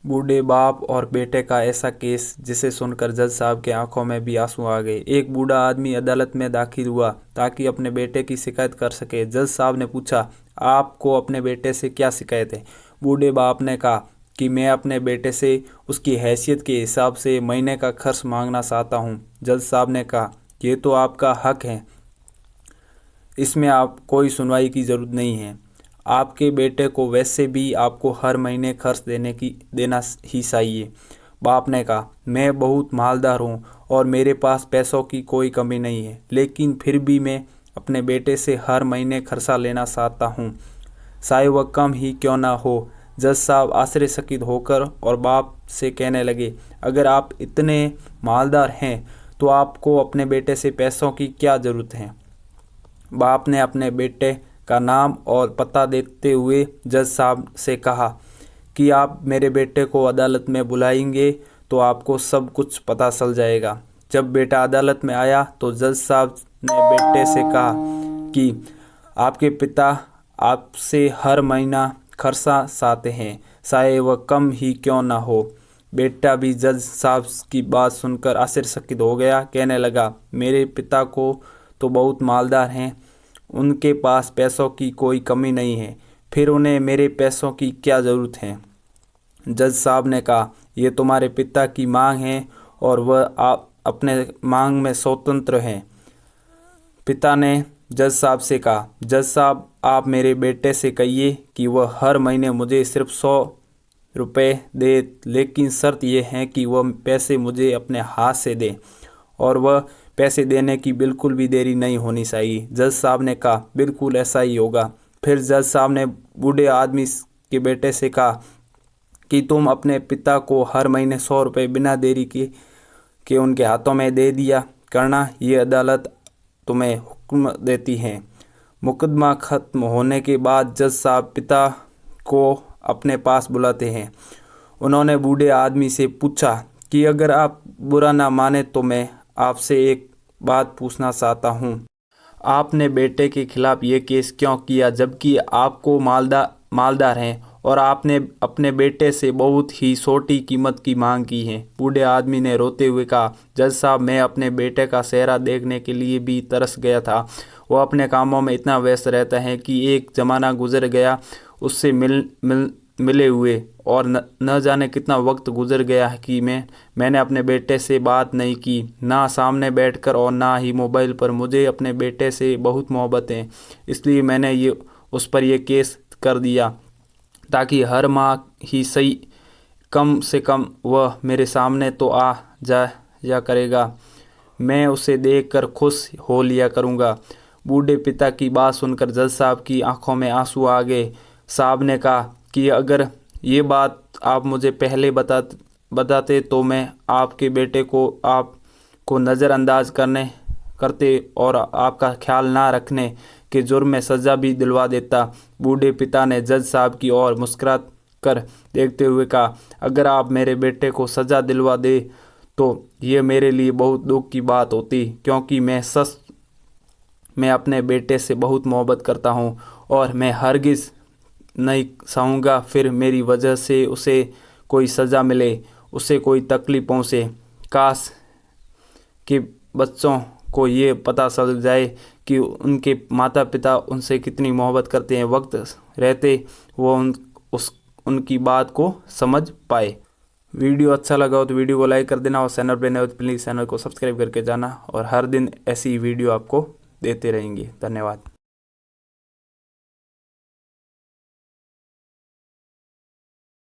बूढ़े बाप और बेटे का ऐसा केस जिसे सुनकर जज साहब के आंखों में भी आंसू आ गए। एक बूढ़ा आदमी अदालत में दाखिल हुआ ताकि अपने बेटे की शिकायत कर सके। जज साहब ने पूछा, आपको अपने बेटे से क्या शिकायत है? बूढ़े बाप ने कहा कि मैं अपने बेटे से उसकी हैसियत के हिसाब से महीने का खर्च मांगना चाहता हूँ। जज साहब ने कहा, ये तो आपका हक है, इसमें आप कोई सुनवाई की ज़रूरत नहीं है। आपके बेटे को वैसे भी आपको हर महीने खर्च देना ही चाहिए। बाप ने कहा, मैं बहुत मालदार हूँ और मेरे पास पैसों की कोई कमी नहीं है, लेकिन फिर भी मैं अपने बेटे से हर महीने खर्चा लेना चाहता हूँ, चाहे वह कम ही क्यों ना हो। जज साहब आश्चर्यचकित होकर और बाप से कहने लगे, अगर आप इतने मालदार हैं तो आपको अपने बेटे से पैसों की क्या ज़रूरत है? बाप ने अपने बेटे का नाम और पता देते हुए जज साहब से कहा कि आप मेरे बेटे को अदालत में बुलाएंगे तो आपको सब कुछ पता चल जाएगा। जब बेटा अदालत में आया तो जज साहब ने बेटे से कहा कि आपके पिता आपसे हर महीना खर्चा चाहते हैं, चाहे वह कम ही क्यों ना हो। बेटा भी जज साहब की बात सुनकर आश्चर्यचकित हो गया। कहने लगा, मेरे पिता को तो बहुत मालदार हैं, उनके पास पैसों की कोई कमी नहीं है, फिर उन्हें मेरे पैसों की क्या ज़रूरत है? जज साहब ने कहा, ये तुम्हारे पिता की मांग है और वह आप अपने मांग में स्वतंत्र हैं। पिता ने जज साहब से कहा, जज साहब आप मेरे बेटे से कहिए कि वह हर महीने मुझे सिर्फ 100 रुपये दे, लेकिन शर्त यह है कि वह पैसे मुझे अपने हाथ से दे और वह पैसे देने की बिल्कुल भी देरी नहीं होनी चाहिए। जज साहब ने कहा, बिल्कुल ऐसा ही होगा। फिर जज साहब ने बूढ़े आदमी के बेटे से कहा कि तुम अपने पिता को हर महीने 100 रुपये बिना देरी के उनके हाथों में दे दिया करना, ये अदालत तुम्हें हुक्म देती है। मुकदमा खत्म होने के बाद जज साहब पिता को अपने पास बुलाते हैं। उन्होंने बूढ़े आदमी से पूछा कि अगर आप बुरा ना माने तो मैं आपसे एक बात पूछना चाहता हूँ। आपने बेटे के खिलाफ ये केस क्यों किया जबकि आपको मालदार हैं और आपने अपने बेटे से बहुत ही छोटी कीमत की मांग की है? बूढ़े आदमी ने रोते हुए कहा, जज साहब मैं अपने बेटे का चेहरा देखने के लिए भी तरस गया था। वो अपने कामों में इतना व्यस्त रहता है कि एक ज़माना गुजर गया उससे मिले हुए और न जाने कितना वक्त गुजर गया कि मैंने अपने बेटे से बात नहीं की, ना सामने बैठकर और ना ही मोबाइल पर। मुझे अपने बेटे से बहुत मोहब्बत है, इसलिए मैंने उस पर यह केस कर दिया ताकि हर माह ही सही कम से कम वह मेरे सामने तो आ जाया करेगा, मैं उसे देखकर खुश हो लिया करूँगा। बूढ़े पिता की बात सुनकर जज साहब की आंखों में आंसू आ गए। साहब ने कहा कि अगर ये बात आप मुझे पहले बताते तो मैं आपके बेटे को आपको नज़रअंदाज करते और आपका ख्याल ना रखने के जुर्म में सज़ा भी दिलवा देता। बूढ़े पिता ने जज साहब की ओर मुस्कुरा कर देखते हुए कहा, अगर आप मेरे बेटे को सज़ा दिलवा दे तो ये मेरे लिए बहुत दुख की बात होती, क्योंकि मैं अपने बेटे से बहुत मोहब्बत करता हूँ और मैं हरगिज़ नहीं चाहूँगा फिर मेरी वजह से उसे कोई सज़ा मिले, उसे कोई तकलीफ़ पहुँचे। काश कि बच्चों को ये पता चल जाए कि उनके माता पिता उनसे कितनी मोहब्बत करते हैं, वक्त रहते वो उनकी बात को समझ पाए। वीडियो अच्छा लगा हो तो वीडियो को लाइक कर देना और चैनल पर नए हो तो प्लीज़ चैनल को सब्सक्राइब करके जाना और हर दिन ऐसी वीडियो आपको देते रहेंगे। धन्यवाद।